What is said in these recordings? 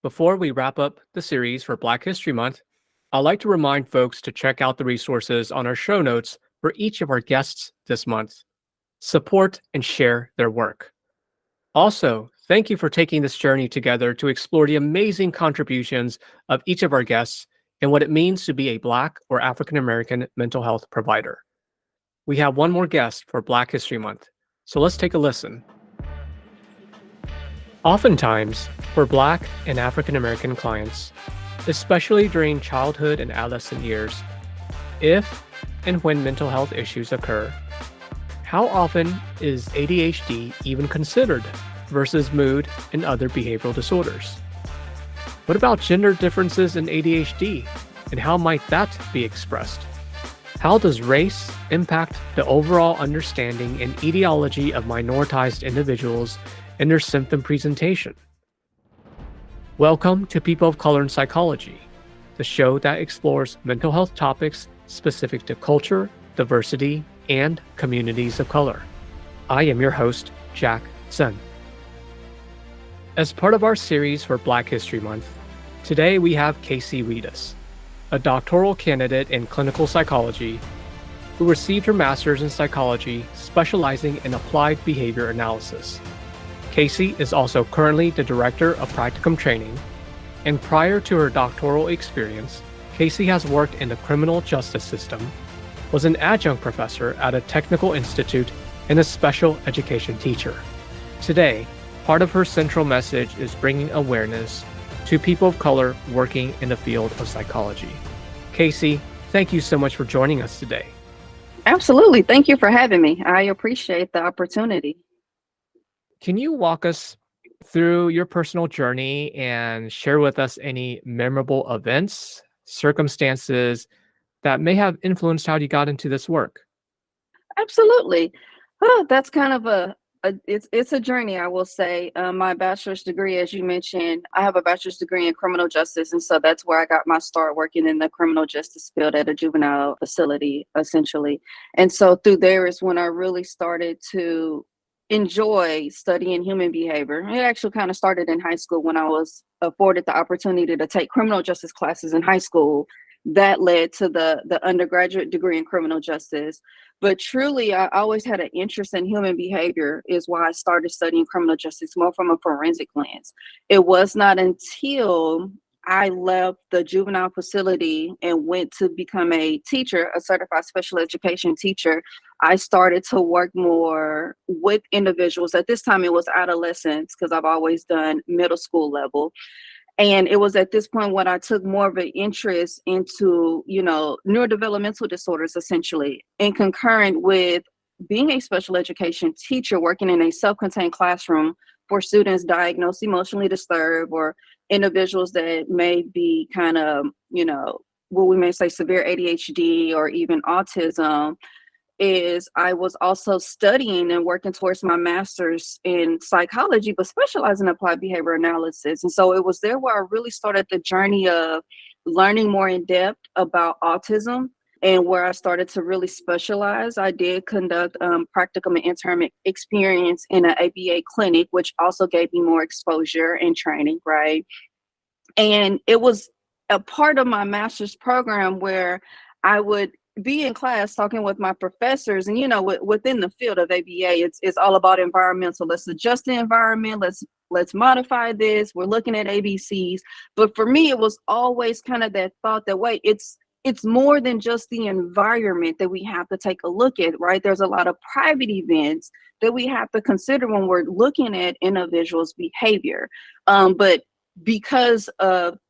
Before we wrap up the series for Black History Month, I'd like to remind folks to check out the resources on our show notes for each of our guests this month. Support and share their work. Also, thank you for taking this journey together to explore the amazing contributions of each of our guests and what it means to be a Black or African American mental health provider. We have one more guest for Black History Month, so let's take a listen. Oftentimes, for Black and African American clients, especially during childhood and adolescent years, if and when mental health issues occur, how often is ADHD even considered versus mood and other behavioral disorders? What about gender differences in ADHD and how might that be expressed? How does race impact the overall understanding and etiology of minoritized individuals and their symptom presentation? Welcome to People of Color in Psychology, the show that explores mental health topics specific to culture, diversity, and communities of color. I am your host, Jack Sen. As part of our series for Black History Month, today we have Casey Redus, a doctoral candidate in clinical psychology who received her master's in psychology specializing in applied behavior analysis. Casey is also currently the director of practicum training, and prior to her doctoral experience, Casey has worked in the criminal justice system, was an adjunct professor at a technical institute, and a special education teacher. Today, part of her central message is bringing awareness to people of color working in the field of psychology. Casey, thank you so much for joining us today. Absolutely. Thank you for having me. I appreciate the opportunity. Can you walk us through your personal journey and share with us any memorable events, circumstances that may have influenced how you got into this work? Absolutely. Oh, that's kind of it's a journey, I will say. My bachelor's degree, as you mentioned, I have a bachelor's degree in criminal justice, and so that's where I got my start working in the criminal justice field at a juvenile facility, essentially. And so through there is when I really started to enjoy studying human behavior. It actually kind of started in high school when I was afforded the opportunity to take criminal justice classes in high school. That led to the undergraduate degree in criminal justice. But truly, I always had an interest in human behavior, is why I started studying criminal justice more from a forensic lens. It was not until I left the juvenile facility and went to become a teacher, a certified special education teacher. I started to work more with individuals. At this time, it was adolescents, because I've always done middle school level. And it was at this point when I took more of an interest into, neurodevelopmental disorders, essentially, and concurrent with being a special education teacher, working in a self-contained classroom for students diagnosed emotionally disturbed or individuals that may be kind of, what we may say severe ADHD or even autism. Is I was also studying and working towards my master's in psychology, but specializing in applied behavior analysis. And so it was there where I really started the journey of learning more in depth about autism, and where I started to really specialize. I did conduct practicum and intern experience in an ABA clinic, which also gave me more exposure and training, right? And it was a part of my master's program where I would be in class talking with my professors, and within the field of ABA, it's all about environmental. Let's adjust the environment. Let's modify this. We're looking at ABCs. But for me, it was always kind of that thought that, wait, it's more than just the environment that we have to take a look at, right? There's a lot of private events that we have to consider when we're looking at individuals' behavior. But because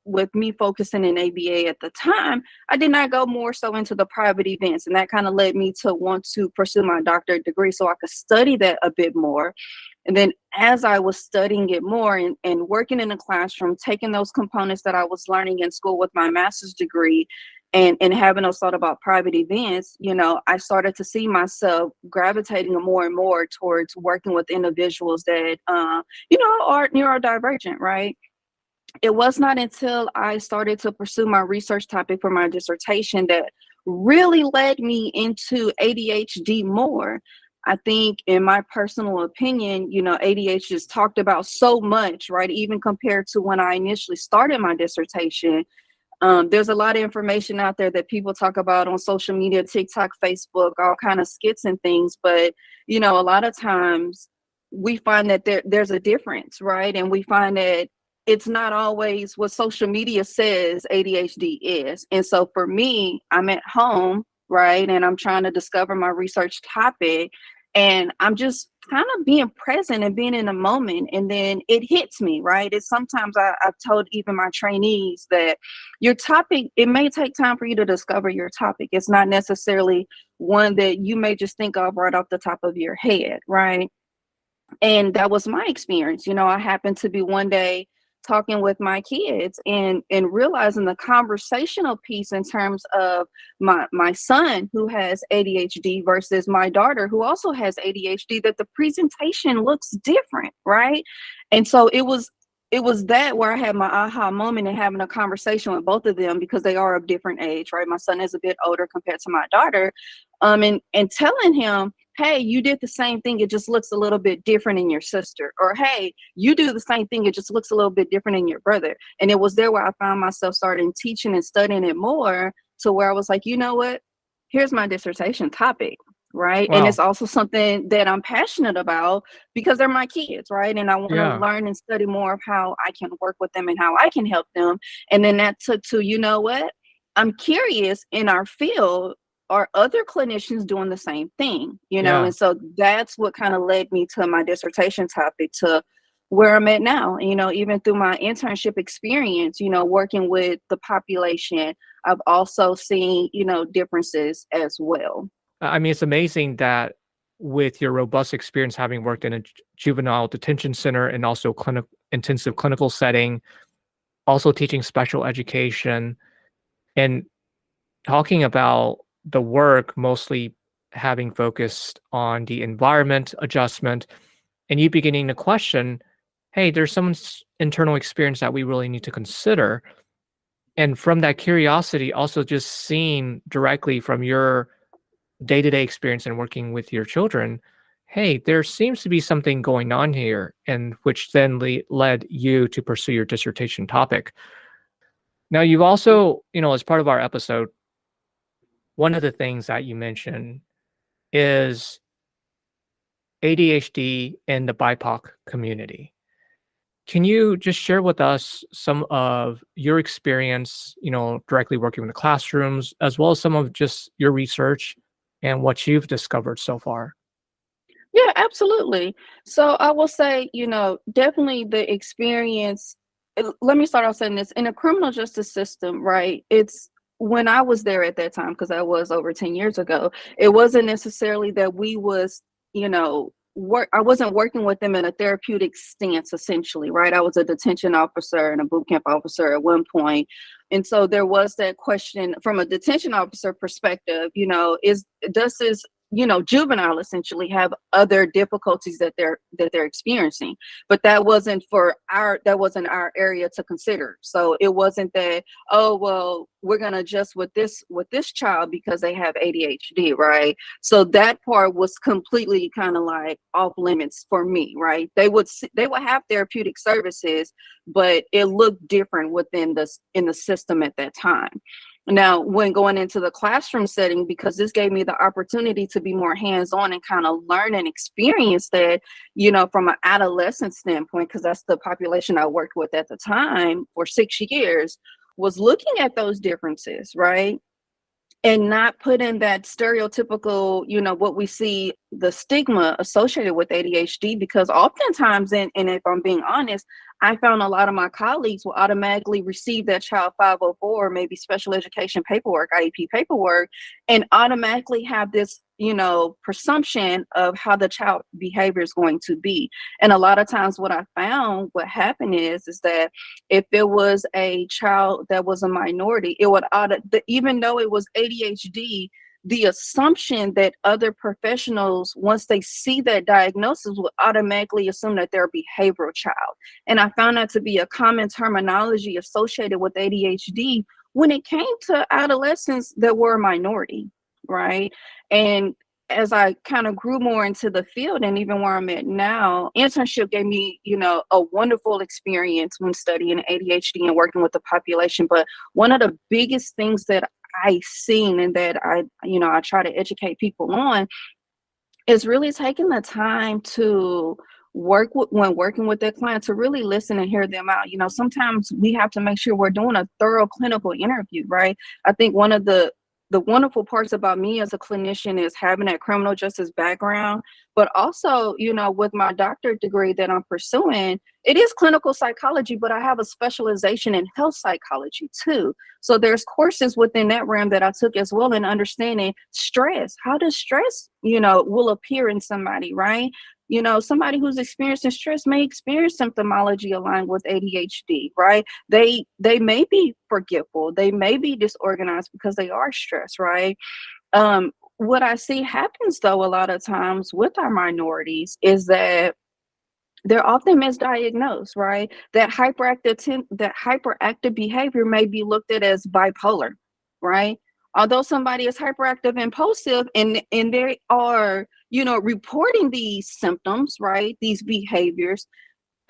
with me focusing in ABA at the time, I did not go more so into the private events. And that kind of led me to want to pursue my doctorate degree so I could study that a bit more. And then as I was studying it more and working in the classroom, taking those components that I was learning in school with my master's degree and having those thought about private events, I started to see myself gravitating more and more towards working with individuals that, are neurodivergent, right? It was not until I started to pursue my research topic for my dissertation that really led me into ADHD more. I think in my personal opinion, ADHD is talked about so much, right? Even compared to when I initially started my dissertation. There's a lot of information out there that people talk about on social media, TikTok, Facebook, all kind of skits and things. But, a lot of times we find that there's a difference, right? And we find that it's not always what social media says ADHD is. And so for me, I'm at home, right? And I'm trying to discover my research topic. And I'm just kind of being present and being in the moment. And then it hits me, right? It's sometimes I've told even my trainees that your topic, it may take time for you to discover your topic. It's not necessarily one that you may just think of right off the top of your head, right? And that was my experience. I happened to be one day talking with my kids and realizing the conversational piece in terms of my son who has ADHD versus my daughter who also has ADHD, that the presentation looks different, right? And so it was that where I had my aha moment and having a conversation with both of them, because they are of different age, right? My son is a bit older compared to my daughter. And telling him, hey, you did the same thing, it just looks a little bit different in your sister. Or, hey, you do the same thing, it just looks a little bit different in your brother. And it was there where I found myself starting teaching and studying it more, to where I was like, you know what? Here's my dissertation topic, right? And it's Wow. also something that I'm passionate about because they're my kids, right? And I want to Yeah. learn and study more of how I can work with them and how I can help them. And then that took to, you know what? I'm curious, in our field, are other clinicians doing the same thing? Yeah. And so that's what kind of led me to my dissertation topic, to where I'm at now. Even through my internship experience, working with the population, I've also seen, differences as well. I mean, it's amazing that with your robust experience having worked in a juvenile detention center and also intensive clinical setting, also teaching special education and talking about the work mostly having focused on the environment adjustment, and you beginning to question, hey, there's some internal experience that we really need to consider. And from that curiosity, also just seeing directly from your day-to-day experience and working with your children, hey, there seems to be something going on here, and which then led you to pursue your dissertation topic. Now, you've also, as part of our episode, one of the things that you mentioned is ADHD in the BIPOC community. Can you just share with us some of your experience, directly working in the classrooms, as well as some of just your research and what you've discovered so far? Yeah, absolutely. So I will say, definitely the experience. Let me start off saying this: in a criminal justice system, right? It's when I was there at that time, because that was over 10 years ago, it wasn't necessarily that we was, work. I wasn't working with them in a therapeutic stance, essentially, right? I was a detention officer and a boot camp officer at one point. And so there was that question from a detention officer perspective, does this juvenile essentially have other difficulties that they're experiencing? But that wasn't our area to consider. So it wasn't that, oh well, we're going to adjust with this child because they have ADHD, right? So that part was completely kind of like off limits for me, right? They would have therapeutic services, but it looked different in the system at that time. Now, when going into the classroom setting, because this gave me the opportunity to be more hands-on and kind of learn and experience that, from an adolescent standpoint, because that's the population I worked with at the time for 6 years, was looking at those differences, right? And not put in that stereotypical, what we see, the stigma associated with ADHD, because oftentimes, and if I'm being honest, I found a lot of my colleagues will automatically receive that child 504, maybe special education paperwork, IEP paperwork, and automatically have this, presumption of how the child behavior is going to be. And a lot of times what I found, what happened is that if it was a child that was a minority, it would even though it was ADHD, the assumption that other professionals, once they see that diagnosis, would automatically assume that they're a behavioral child. And I found that to be a common terminology associated with ADHD when it came to adolescents that were a minority, right? And as I kind of grew more into the field and even where I'm at now, internship gave me, a wonderful experience when studying ADHD and working with the population. But one of the biggest things that I seen and that I try to educate people on is really taking the time to when working with their client, to really listen and hear them out. Sometimes we have to make sure we're doing a thorough clinical interview, right? I think one of the wonderful parts about me as a clinician is having that criminal justice background, but also, with my doctorate degree that I'm pursuing, it is clinical psychology, but I have a specialization in health psychology too. So there's courses within that realm that I took as well in understanding stress. How does stress, will appear in somebody, right? Somebody who's experiencing stress may experience symptomology aligned with ADHD, right? They may be forgetful, they may be disorganized because they are stressed, right? What I see happens though a lot of times with our minorities is that they're often misdiagnosed, right? That hyperactive behavior may be looked at as bipolar, right? Although somebody is hyperactive and impulsive and they are, reporting these symptoms, right? These behaviors,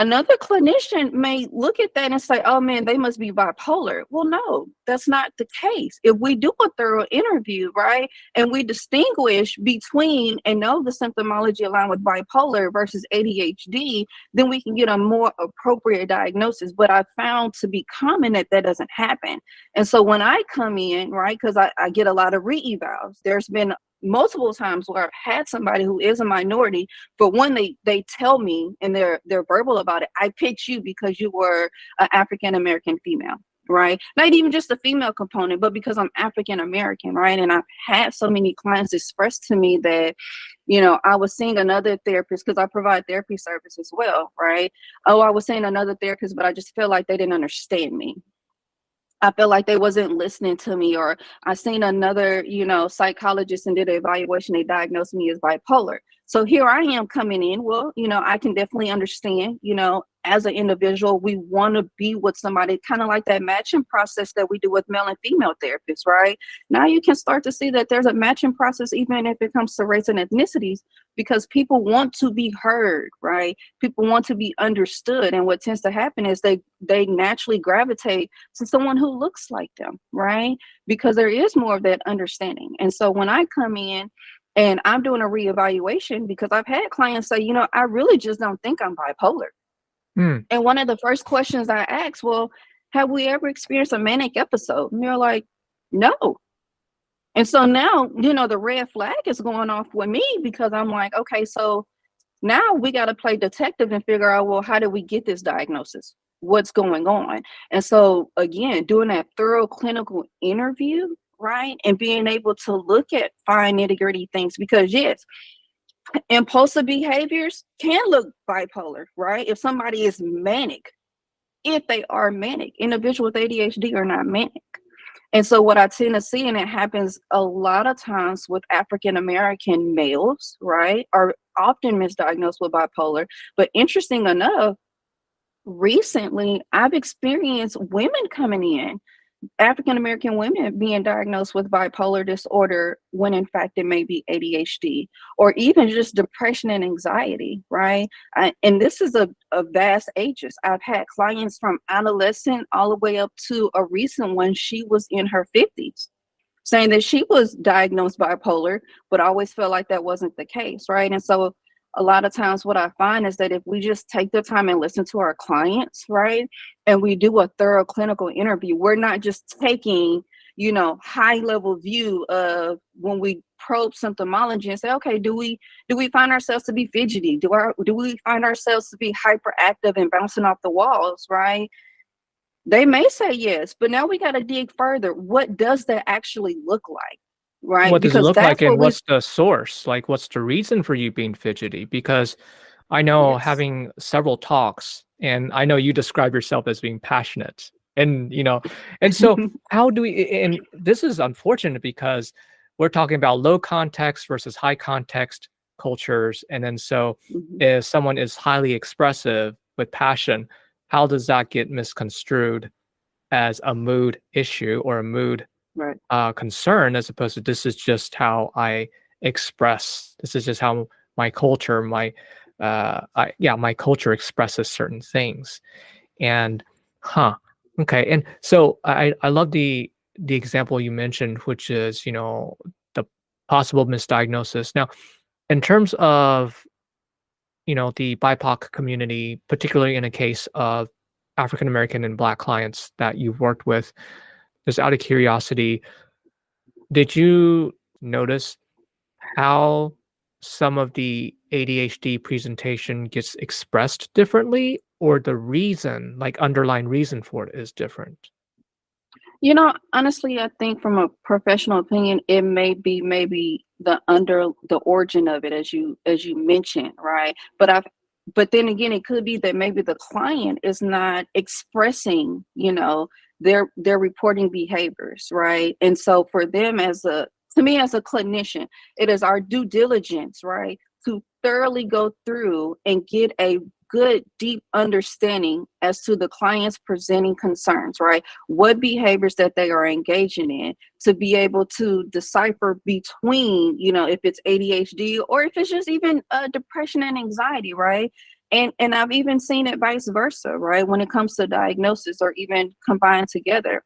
another clinician may look at that and say, oh man, they must be bipolar. Well, no, that's not the case. If we do a thorough interview, right, and we distinguish between and know the symptomology aligned with bipolar versus ADHD, then we can get a more appropriate diagnosis. But I found to be common that doesn't happen. And so when I come in, right, because I get a lot of re-evals, there's been multiple times where I've had somebody who is a minority, but when they tell me and they're verbal about it, I picked you because you were an African American female, right? Not even just the female component, but because I'm African American, right? And I've had so many clients express to me that, I was seeing another therapist because I provide therapy service as well, right? Oh, I was seeing another therapist, but I just feel like they didn't understand me. I felt like they wasn't listening to me, or I seen another, psychologist and did an evaluation. They diagnosed me as bipolar. So here I am coming in. Well, I can definitely understand, as an individual, we want to be with somebody, kind of like that matching process that we do with male and female therapists, right? Now you can start to see that there's a matching process, even if it comes to race and ethnicities, because people want to be heard, right? People want to be understood. And what tends to happen is they naturally gravitate to someone who looks like them, right? Because there is more of that understanding. And so when I come in and I'm doing a reevaluation, because I've had clients say, I really just don't think I'm bipolar. And one of the first questions I ask, well, have we ever experienced a manic episode? And they're like, no. And so now, the red flag is going off with me, because I'm like, okay, so now we got to play detective and figure out, well, how did we get this diagnosis? What's going on? And so again, doing that thorough clinical interview, right? And being able to look at fine nitty-gritty things, because yes, impulsive behaviors can look bipolar, right? If somebody is manic, if they are manic, individuals with ADHD are not manic. And so what I tend to see, and it happens a lot of times with African American males, right, are often misdiagnosed with bipolar. But interesting enough, recently I've experienced women coming in, African American women being diagnosed with bipolar disorder, when in fact it may be ADHD, or even just depression and anxiety, right? And this is a vast ages. I've had clients from adolescent all the way up to a recent one. She was in her 50s saying that she was diagnosed bipolar, but I always felt like that wasn't the case, right? And so a lot of times what I find is that if we just take the time and listen to our clients, right, and we do a thorough clinical interview, we're not just taking, high level view of when we probe symptomology and say, okay, do we find ourselves to be fidgety? Do we find ourselves to be hyperactive and bouncing off the walls, right? They may say yes, but now we got to dig further. What does that actually look like? Right? What does it Because look like, that's and what we, what's the source? Like, what's the reason for you being fidgety? Because I know, yes. having several talks, and I know you describe yourself as being passionate, and and so how do we? And this is unfortunate because we're talking about low context versus high context cultures, and then so Mhm. if someone is highly expressive with passion, how does that get misconstrued as a mood issue or a mood Right. concern, as opposed to this is just how I express. This is just how my culture, my culture expresses certain things. And huh, okay. And so I love the example you mentioned, which is the possible misdiagnosis. Now, in terms of the BIPOC community, particularly in a case of African American and Black clients that you've worked with, just out of curiosity, did you notice how some of the ADHD presentation gets expressed differently, or the reason, like underlying reason for it, is different? Honestly, I think from a professional opinion, it may be maybe the origin of it, as you mentioned, right? But then again, it could be that maybe the client is not expressing, their reporting behaviors, right? And so for them, to me as a clinician, it is our due diligence, right, to thoroughly go through and get a good deep understanding as to the client's presenting concerns, right? What behaviors that they are engaging in, to be able to decipher between, if it's ADHD or if it's just even depression and anxiety, right? And I've even seen it vice versa, right? When it comes to diagnosis or even combined together,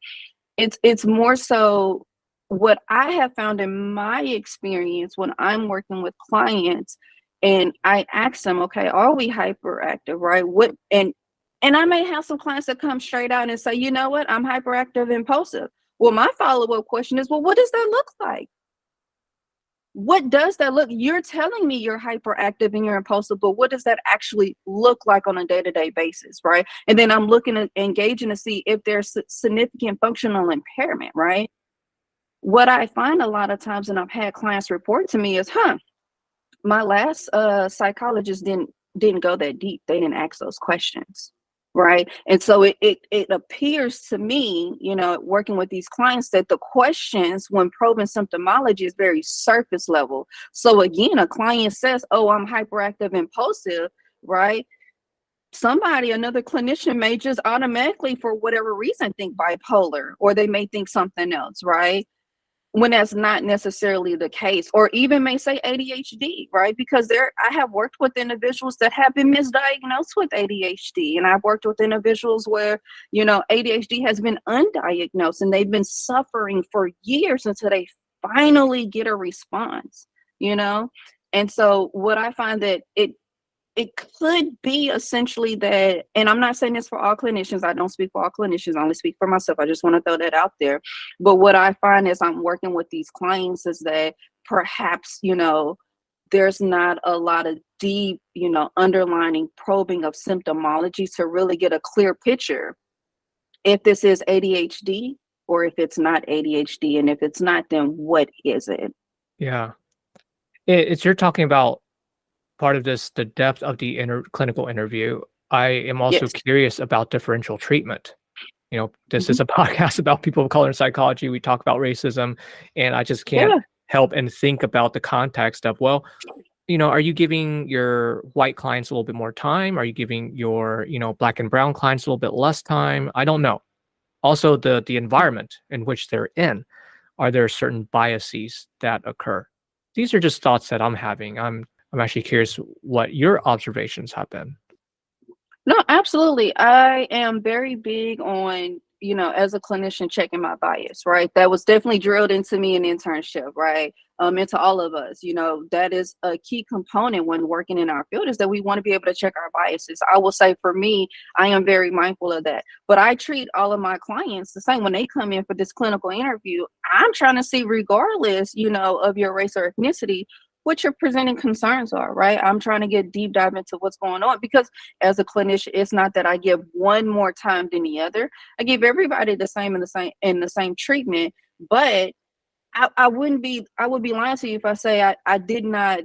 it's more so what I have found in my experience when I'm working with clients and I ask them, okay, are we hyperactive, right? And I may have some clients that come straight out and say, you know what, I'm hyperactive impulsive. Well, my follow-up question is, well, what does that look like? What does that look? You're telling me you're hyperactive and you're impulsive, but what does that actually look like on a day-to-day basis, right? And then I'm looking at engaging to see if there's significant functional impairment, right? What I find a lot of times, and I've had clients report to me, is, my last psychologist didn't go that deep. They didn't ask those questions, right? And so it appears to me, working with these clients, that the questions when probing symptomology is very surface level. So again, a client says, oh, I'm hyperactive impulsive, right? Another clinician may just automatically, for whatever reason, think bipolar, or they may think something else, right? When that's not necessarily the case, or even may say ADHD, right? Because I have worked with individuals that have been misdiagnosed with ADHD, and I've worked with individuals where, ADHD has been undiagnosed and they've been suffering for years until they finally get a response, And so what I find that it could be essentially that, and I'm not saying this for all clinicians. I don't speak for all clinicians. I only speak for myself. I just want to throw that out there. But what I find as I'm working with these clients is that perhaps, there's not a lot of deep, underlining probing of symptomology to really get a clear picture if this is ADHD or if it's not ADHD. And if it's not, then what is it? Yeah. You're talking about part of this, the depth of the clinical interview. I am also Yes. curious about differential treatment. This Mhm. is a podcast about people of color in psychology. We talk about racism, and I just can't Yeah. help and think about the context of, well, are you giving your white clients a little bit more time? Are you giving your, Black and brown clients a little bit less time? I don't know. Also, the environment in which they're in. Are there certain biases that occur? These are just thoughts that I'm having. I'm actually curious what your observations have been. No, absolutely. I am very big on, as a clinician, checking my bias, right? That was definitely drilled into me in internship, right? Into all of us, that is a key component when working in our field, is that we want to be able to check our biases. I will say for me, I am very mindful of that. But I treat all of my clients the same when they come in for this clinical interview. I'm trying to see, regardless, of your race or ethnicity, what your presenting concerns are, right? I'm trying to get deep dive into what's going on, because as a clinician, it's not that I give one more time than the other. I give everybody the same and the same treatment. But I would be lying to you if I say I did not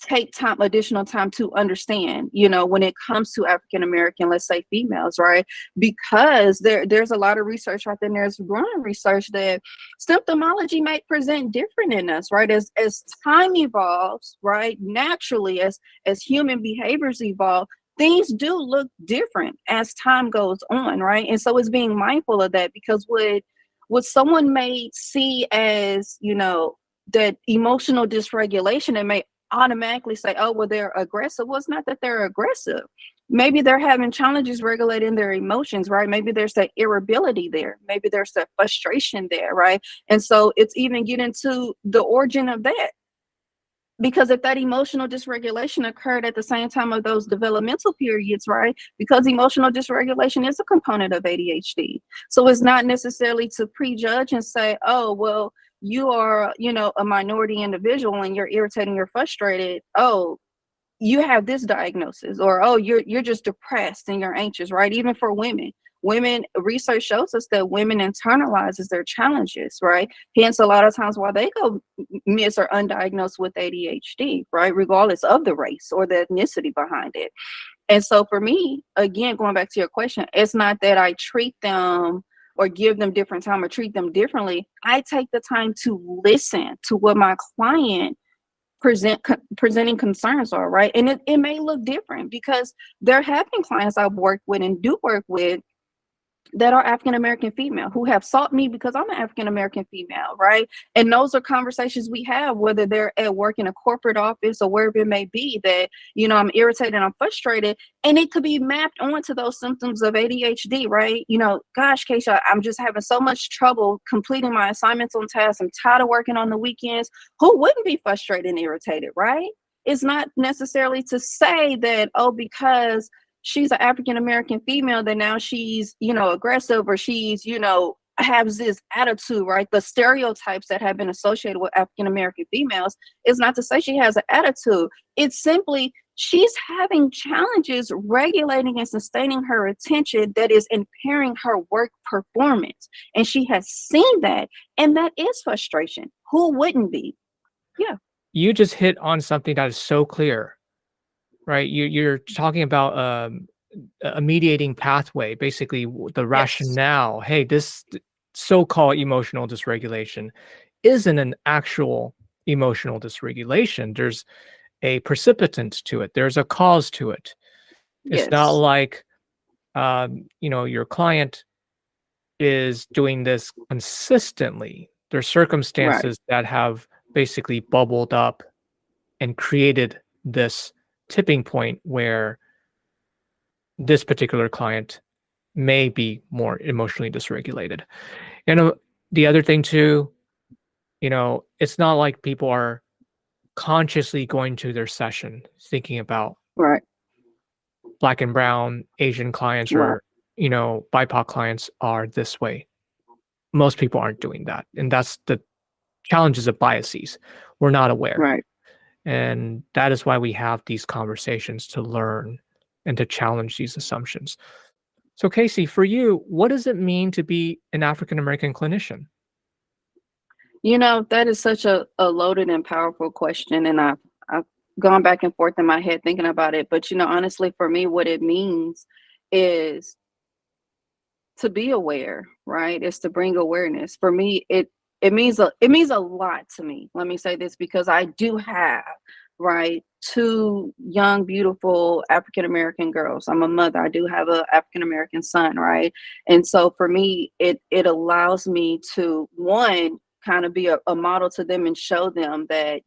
take additional time to understand, when it comes to African American, let's say females, right? Because there's a lot of research out there, and there's growing research that symptomology may present different in us, right? As time evolves, right? Naturally, as human behaviors evolve, things do look different as time goes on, right? And so it's being mindful of that, because what someone may see as, that emotional dysregulation and may automatically say, oh, well, they're aggressive. Well, it's not that they're aggressive. Maybe they're having challenges regulating their emotions, right? Maybe there's that irritability there. Maybe there's that frustration there, right? And so it's even getting to the origin of that. Because if that emotional dysregulation occurred at the same time of those developmental periods, right? Because emotional dysregulation is a component of ADHD. So it's not necessarily to prejudge and say, oh, well, you are, a minority individual and you're irritated, you're frustrated. Oh, you have this diagnosis, or oh, you're just depressed and you're anxious, right? Even for women, research shows us that women internalizes their challenges, right? Hence a lot of times why they go miss or undiagnosed with ADHD, right? Regardless of the race or the ethnicity behind it. And so for me, again, going back to your question, it's not that I treat them or give them different time or treat them differently. I take the time to listen to what my client presenting concerns are, right? And it may look different because there have been clients I've worked with and do work with that are African American female who have sought me because I'm an African American female, right? And those are conversations we have, whether they're at work in a corporate office or wherever it may be, that, I'm irritated, I'm frustrated, and it could be mapped onto those symptoms of ADHD, right? Gosh, Keisha, I'm just having so much trouble completing my assignments on task. I'm tired of working on the weekends. Who wouldn't be frustrated and irritated, right? It's not necessarily to say that, oh, because she's an African American female, that now she's, aggressive, or she's, has this attitude, right? The stereotypes that have been associated with African American females is not to say she has an attitude. It's simply she's having challenges regulating and sustaining her attention that is impairing her work performance. And she has seen that. And that is frustration. Who wouldn't be? Yeah. You just hit on something that is so clear, right? You're talking about a mediating pathway, basically the rationale. Hey, this so-called emotional dysregulation isn't an actual emotional dysregulation. There's a precipitant to it. There's a cause to it. It's not like, your client is doing this consistently. There's circumstances that have basically bubbled up and created this tipping point where this particular client may be more emotionally dysregulated. The other thing too, it's not like people are consciously going to their session thinking about Black and brown, Asian clients or, BIPOC clients are this way. Most people aren't doing that. And that's the challenges of biases. We're not aware. Right. And that is why we have these conversations, to learn and to challenge these assumptions. So Casey, for you, what does it mean to be an African American clinician? That is such a loaded and powerful question. And I've gone back and forth in my head thinking about it. But, honestly, for me, what it means is to be aware, right? It's to bring awareness. For me, it means a lot to me. Let me say this, because I do have, right, two young, beautiful African American girls. I'm a mother. I do have an African American son, right? And so for me, it allows me to, one, kind of be a model to them and show them that,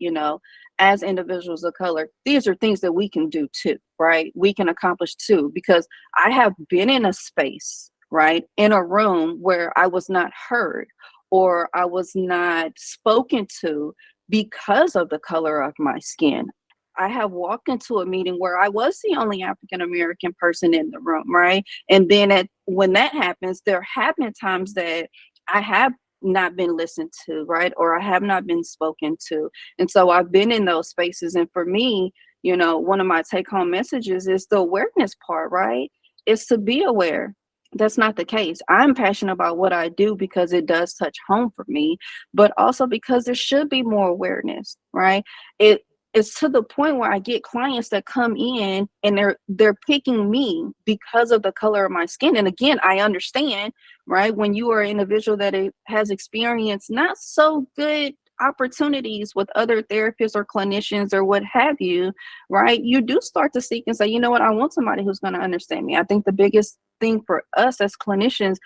as individuals of color, these are things that we can do too, right? We can accomplish too, because I have been in a space, right, in a room where I was not heard or I was not spoken to because of the color of my skin. I have walked into a meeting where I was the only African American person in the room, right? And then when that happens, there have been times that I have not been listened to, right? Or I have not been spoken to. And so I've been in those spaces. And for me, one of my take home messages is the awareness part, right? It's to be aware. That's not the case. I'm passionate about what I do because it does touch home for me, but also because there should be more awareness, right? It's to the point where I get clients that come in and they're picking me because of the color of my skin. And again, I understand, right? When you are an individual that has experienced not so good opportunities with other therapists or clinicians or what have you, right? You do start to seek and say, you know what, I want somebody who's going to understand me. I think the biggest thing for us as clinicians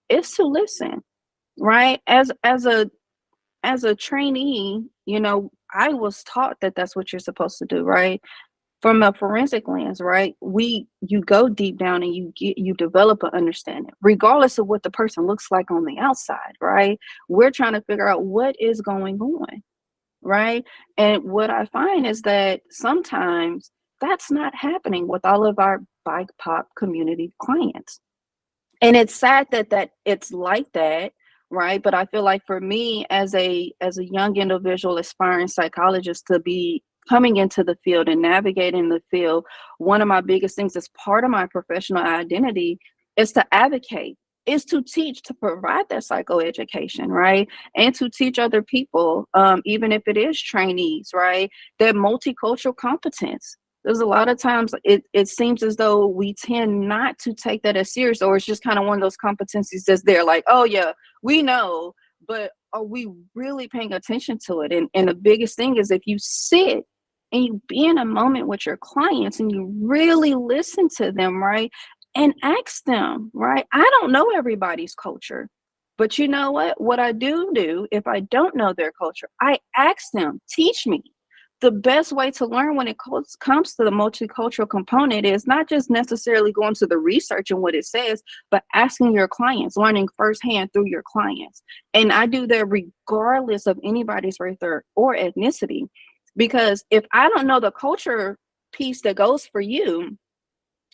is to listen, right? As as a trainee, I was taught that that's what you're supposed to do, right? From a forensic lens, right? You go deep down and you develop an understanding, regardless of what the person looks like on the outside, right? We're trying to figure out what is going on, right? And what I find is that sometimes that's not happening with all of our BIPOC community clients. And it's sad that it's like that, right? But I feel like for me as a young individual aspiring psychologist to be coming into the field and navigating the field, one of my biggest things as part of my professional identity is to advocate, is to teach, to provide that psychoeducation, right? And to teach other people, even if it is trainees, right? That multicultural competence. There's a lot of times it seems as though we tend not to take that as serious, or it's just kind of one of those competencies that's there, like, oh yeah, we know, but are we really paying attention to it? And the biggest thing is if you sit and you be in a moment with your clients and you really listen to them, right? And ask them, right? I don't know everybody's culture, but you know what? What I do if I don't know their culture, I ask them, teach me. The best way to learn when it comes to the multicultural component is not just necessarily going to the research and what it says, but asking your clients, learning firsthand through your clients. And I do that regardless of anybody's race or ethnicity, because if I don't know the culture piece that goes for you,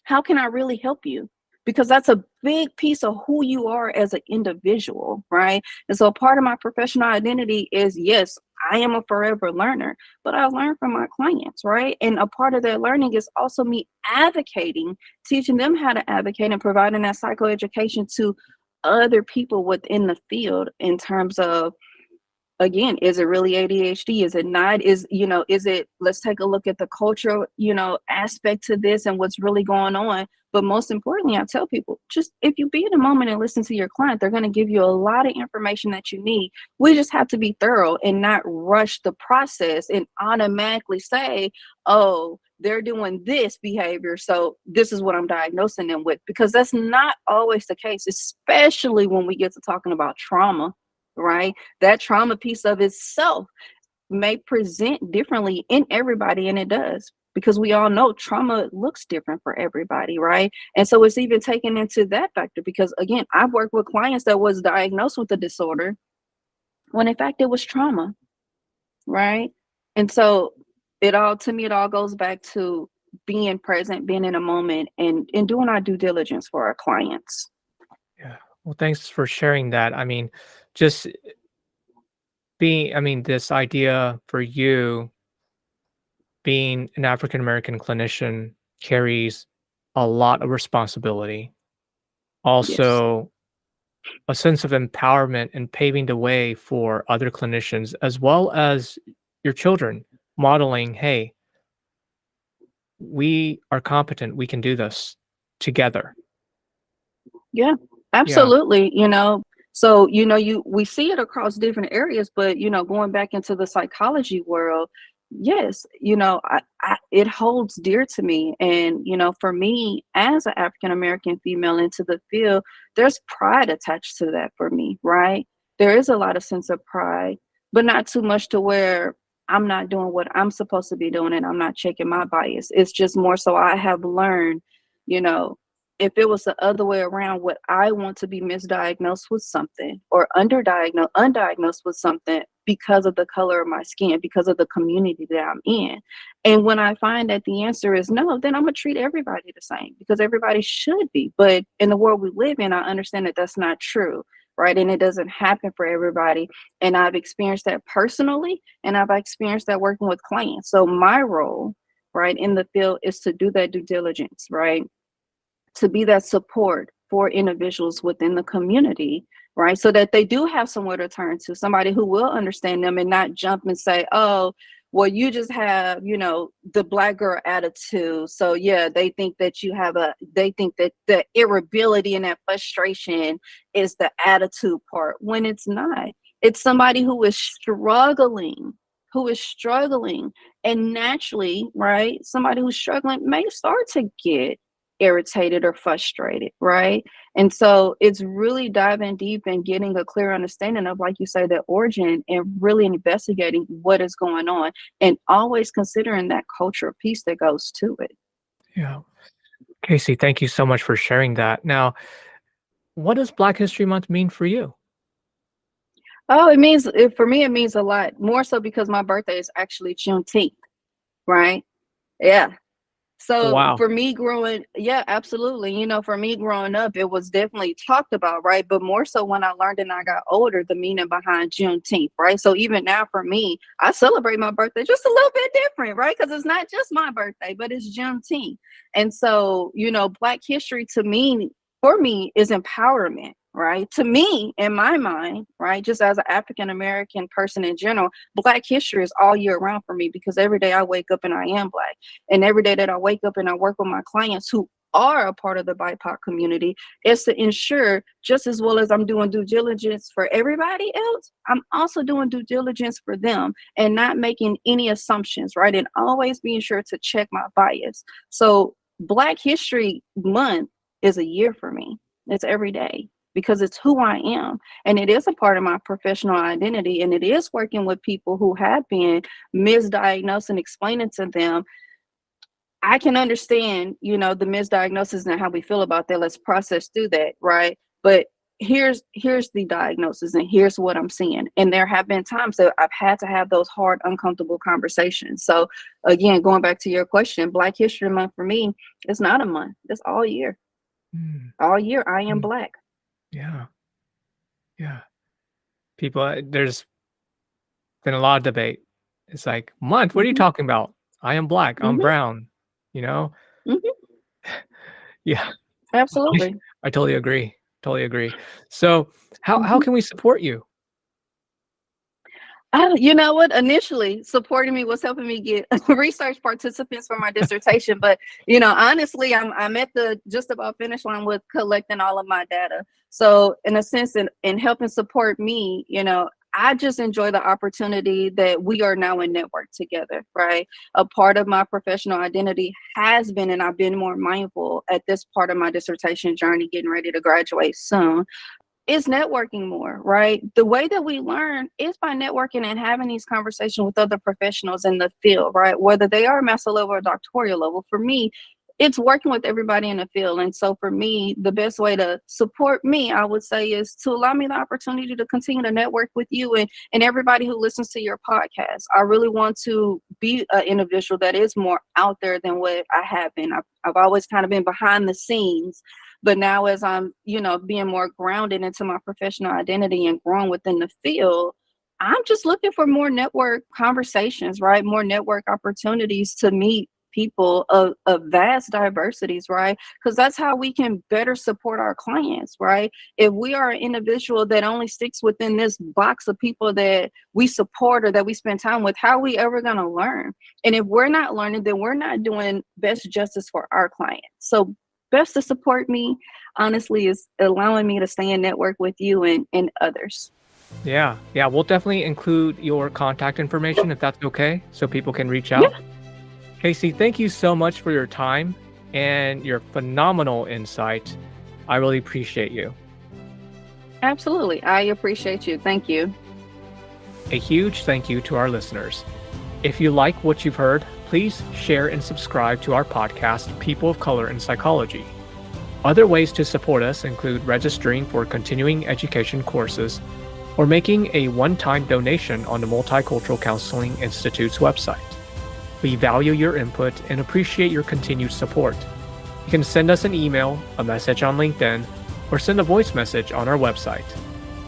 how can I really help you? Because that's a big piece of who you are as an individual, right? And so part of my professional identity is, yes, I am a forever learner, but I learn from my clients, right? And a part of their learning is also me advocating, teaching them how to advocate and providing that psychoeducation to other people within the field in terms of, again, is it really ADHD? Is it not? Is it, let's take a look at the cultural, aspect to this and what's really going on. But most importantly, I tell people, just if you be in a moment and listen to your client, they're going to give you a lot of information that you need. We just have to be thorough and not rush the process and automatically say, oh, they're doing this behavior, so this is what I'm diagnosing them with, because that's not always the case, especially when we get to talking about trauma, right? That trauma piece of itself may present differently in everybody, and it does, because we all know trauma looks different for everybody, right? And so it's even taken into that factor, because again, I've worked with clients that was diagnosed with a disorder when in fact it was trauma, right? And so it all goes back to being present, being in a moment, and doing our due diligence for our clients. Yeah. Well, thanks for sharing that. I mean, just this idea for you being an African American clinician carries a lot of responsibility. Yes. Also, a sense of empowerment and paving the way for other clinicians as well as your children, modeling, hey, we are competent, we can do this together. Yeah, Yeah. absolutely. So we see it across different areas, but going back into the psychology world, yes, it holds dear to me. And for me as an African American female into the field, there's pride attached to that for me, right? There is a lot of sense of pride, but not too much to where I'm not doing what I'm supposed to be doing and I'm not checking my bias. It's just more so I have learned, you know if it was the other way around, would I want to be misdiagnosed with something or undiagnosed with something because of the color of my skin, because of the community that I'm in? And when I find that the answer is no, then I'm gonna treat everybody the same, because everybody should be. But in the world we live in, I understand that that's not true, right? And it doesn't happen for everybody. And I've experienced that personally, and I've experienced that working with clients. So my role, right, in the field is to do that due diligence, right? To be that support for individuals within the community, right? So that they do have somewhere to turn to, somebody who will understand them and not jump and say, oh, well, you just have, the Black girl attitude. So yeah, they think that the irritability and that frustration is the attitude part, when it's not. It's somebody who is struggling, and naturally, right? Somebody who's struggling may start to get irritated or frustrated, right? And so it's really diving deep and getting a clear understanding of, like you say, the origin, and really investigating what is going on, and always considering that cultural piece that goes to it. Yeah. Casey, thank you so much for sharing that. Now, what does Black History Month mean for you? Oh, for me, it means a lot more so because my birthday is actually Juneteenth, right? Yeah. So Wow. for me yeah, absolutely. For me growing up, it was definitely talked about, right? But more so when I learned and I got older, the meaning behind Juneteenth, right? So even now for me, I celebrate my birthday just a little bit different, right? Because it's not just my birthday, but it's Juneteenth. And so, Black history for me, is empowerment, right? To me, in my mind, right? Just as an African American person in general, Black history is all year round for me, because every day I wake up and I am Black. And every day that I wake up and I work with my clients who are a part of the BIPOC community, is to ensure, just as well as I'm doing due diligence for everybody else, I'm also doing due diligence for them, and not making any assumptions, right? And always being sure to check my bias. So Black History Month is a year for me. It's every day, because it's who I am. And it is a part of my professional identity. And it is working with people who have been misdiagnosed, and explaining to them, I can understand, the misdiagnosis and how we feel about that. Let's process through that, right? But here's the diagnosis, and here's what I'm seeing. And there have been times that I've had to have those hard, uncomfortable conversations. So again, going back to your question, Black History Month for me, it's not a month. It's all year. Mm, All year I am mm, Black. yeah. Yeah. People, there's been a lot of debate. It's like, month, what are you Hmm. talking about? I am Black, I'm Hmm. brown, you know? Hmm. Yeah. I, Absolutely. I totally agree. Totally agree. So, how Hmm. can we support you? You know what? Initially, supporting me was helping me get research participants for my dissertation. But honestly, I'm at the just about finish line with collecting all of my data. So, in a sense, in helping support me, I just enjoy the opportunity that we are now in network together, right? A part of my professional identity has been, and I've been more mindful at this part of my dissertation journey, getting ready to graduate soon, is networking more, right? The way that we learn is by networking and having these conversations with other professionals in the field, right? Whether they are master level or doctoral level. For me, it's working with everybody in the field. And so for me, the best way to support me, I would say, is to allow me the opportunity to continue to network with you, and everybody who listens to your podcast. I really want to be an individual that is more out there than what I have been. I've always kind of been behind the scenes, but now, as I'm, being more grounded into my professional identity and growing within the field, I'm just looking for more network conversations, right? More network opportunities to meet people of vast diversities, right? Because that's how we can better support our clients, right? If we are an individual that only sticks within this box of people that we support or that we spend time with, how are we ever going to learn? And if we're not learning, then we're not doing best justice for our clients. So best to support me, honestly, is allowing me to stay in network with you and others. Yeah. Yeah. We'll definitely include your contact information if that's okay, so people can reach Yeah, out. Casey, thank you so much for your time and your phenomenal insight. I really appreciate you. absolutely. I appreciate you. Thank you. A huge thank you to our listeners. If you like what you've heard, please share and subscribe to our podcast, People of Color in Psychology. Other ways to support us include registering for continuing education courses or making a one-time donation on the Multicultural Counseling Institute's website. We value your input and appreciate your continued support. You can send us an email, a message on LinkedIn, or send a voice message on our website.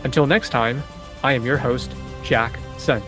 Until next time, I am your host, Jack Sun.